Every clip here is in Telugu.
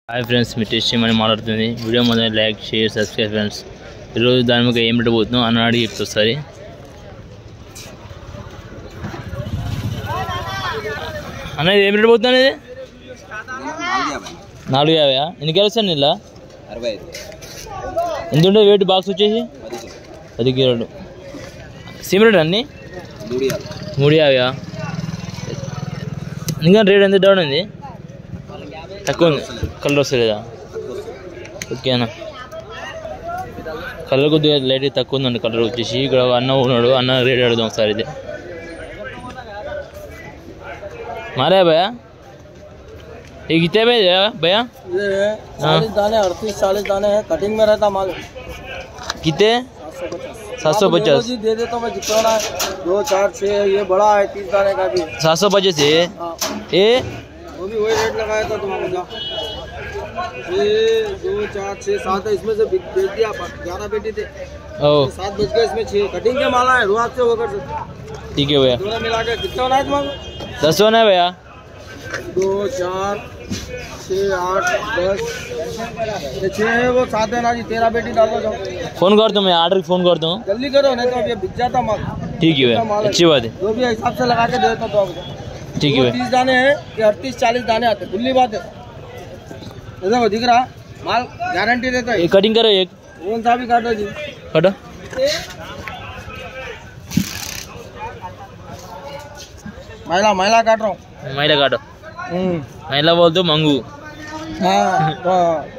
हाय फ्रेंड्स मी टेस्ट చేయమని మాట్లాడుతుంది వీడియో మొదలు లైక్ షేర్ సబ్స్క్రైబ్ ఫ్రెండ్స్ ఈ రోజు దాని మీద ఏం పెట్టబోతున్నాం అని అడిగి చెప్తారు అన్న ఏం పెట్టబోతున్నా ఇది 450 ఎన్ని కిలోస్ అన్న ఇలా 65 ఎంత ఉండే వెయిట్ బాక్స్ వచ్చేసి 10 కిలోలు సిమిరెట్ అన్ని 350 ఇంకా రేట్ ఎంత డౌన్ ఉంది తక్కువ కలర్ వస్తలేదా ఓకేనా కలర్ కొద్దిగా లైట్ తక్కువ ఉందండి కలర్ వచ్చేసి ఇక్కడ అన్న ఉన్నాడు అన్న రేట్ అడుగుదాం ఒకసారి ఇది मारे भैया ये कितने में है भैया? ये 40 दाने 38-40 दाने हैं कटिंग में रहता माल कितने 750 दे देता मैं जितना 2 4 6 ये बड़ा है 30 दाने का भी 750 है ये वो भी वही रेट लगाया था तुम्हारे जा ये 2 4 6 7 है इसमें से बेच दिया 11 बेटी थे ओ 7 बच गए इसमें 6 कटिंग के माला है रुआब से होकर ठीक है भैया दोनों मिला के कितना होना है तुम्हारा 10 होना है भैया 2 4 6 8 10 ये 6 है वो 7 है ना जी 13 बेटी डाल दो फोन कर दो मैं ऑर्डर फोन कर दूँ जल्दी करो नहीं तो अभी बिक जाता माल ठीक है भैया अच्छी बात है जो भी हिसाब से लगा के देता तो आपको ठीक है 30 दाने हैं कि 38-40 दाने आते खुली बात है देखो दिख रहा माल गारंटी देता है कटिंग करो एक कौन सा भी काटो जी कटो महिला काट रहा हूँ महिला काटो महिला बोल दो मंगू हाँ तो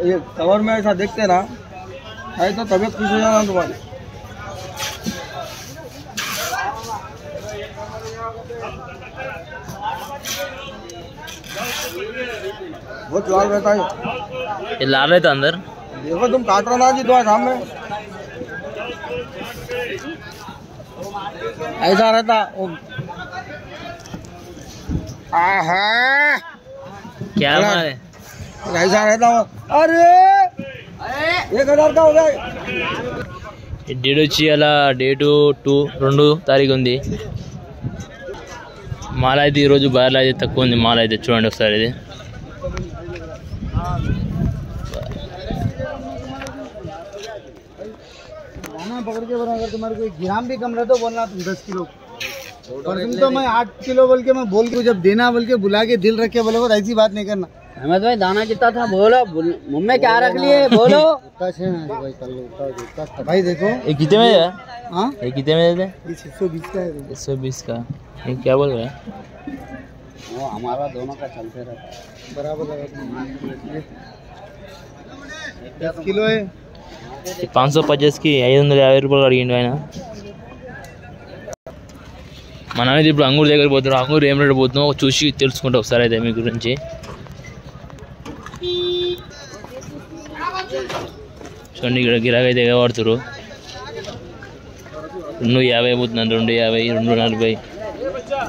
ये कवर में ऐसा देखते ना है तो तबीयत खुश हो जाना तुम्हारी बहुत लाल रहता है ये लाल रहता अंदर देखो तुम काट रहा ना जी तो सामने ऐसा रहता क्या माल है ऐसा रहता हूँ अरे 1000 का हो गया డేట్ వచ్చి అలా డేటు 2 తారీఖు ఉంది మాల అయితే ఈరోజు బార్లు అయితే తక్కువ ఉంది మాల అయితే చూడండి ఒకసారి ఇది पकड़ के बोला अगर तुम्हारे कोई ग्राम भी कम रहा तो बोलना तुम 10 किलो और तुम तो मैं 8 किलो बोल के मैं बोल के जब देना बोल के बुला के दिल रख के बोले ऐसी बात नहीं करना अहमद भाई दाना कितना था बोलो मुंह में क्या रख लिए बोलो भाई देखो ये कितने में है हाँ ये कितने में देते 120 का है 120 का ये क्या बोल रहा है वो हमारा दोनों का चलते रहता बराबर लगा 10 किलो है 550 की 550 రూపాయలు అడిగిండు ఆయన మనమైతే ఇప్పుడు అంగూరు దగ్గర పోతున్నాం అంగూరు ఏం రేటు పోతున్నాం చూసి తెలుసుకుంటాం ఒకసారి అయితే మీ గురించి చూడండి ఇక్కడ గిరాకీ అయితే వాడుతారు 250 పోతున్నాను 250 240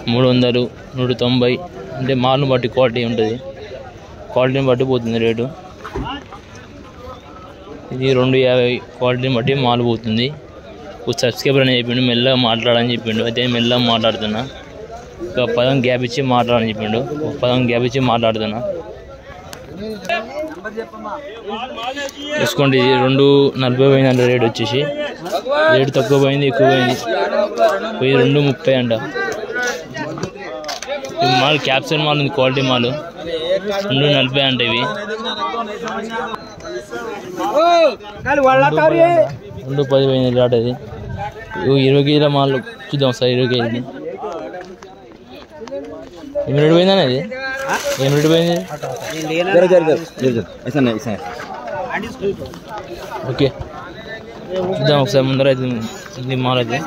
300 190 అంటే మాల్ను బట్టి క్వాలిటీ ఉంటుంది క్వాలిటీని బట్టి పోతుంది రేటు ఇది 250 క్వాలిటీని బట్టి మాల్ పోతుంది ఒక సబ్స్క్రైబర్ అని చెప్పిండు మెల్లగా మాట్లాడని చెప్పిండు అయితే మెల్లగా మాట్లాడుతున్నా ఒక పదం గ్యాప్ ఇచ్చి మాట్లాడని చెప్పిండు ఒక పదం గ్యాప్ ఇచ్చి మాట్లాడుతున్నా చూసుకోండి ఇది 240 పోయిందంట రేట్ వచ్చేసి రేటు తక్కువ పోయింది ఎక్కువ పోయింది 230 అంట మాల్ క్యాప్సూల్ మాల్ ఉంది క్వాలిటీ మాల్ 240 అంట ఇవి 210 పోయింది లాట్ అది 20 కేజీల మాల్ చూద్దాం సార్ 20 కేజీది ఏం రేటు పోయిందని అది ఏం రేటు పోయింది ఓకే చూద్దాం ఒకసారి ముందర అయితే ఇది మాల్ అయితే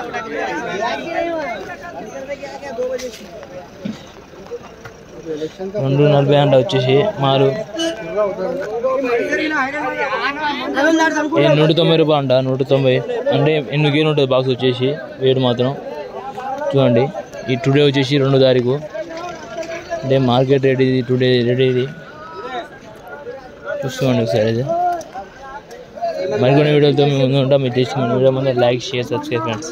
రెండు 40 అంట వచ్చేసి మారు 190 రూపాయలు అంట 190 అంటే 8 కేజీలు ఉంటుంది బాక్స్ వచ్చేసి వెయిట్ మాత్రం చూడండి ఈ టుడే వచ్చేసి 2 తారీఖు అంటే మార్కెట్ రేట్ ఇది టుడే రేట్ ఇది చూసుకోండి ఒకసారి ఇది మరికొన్ని వీడియోలతో మేము ముందు ఉంటాం మీరు చేసిన వీడియో ముందు లైక్ షేర్ సబ్స్క్రైబ్ ఫ్రెండ్స్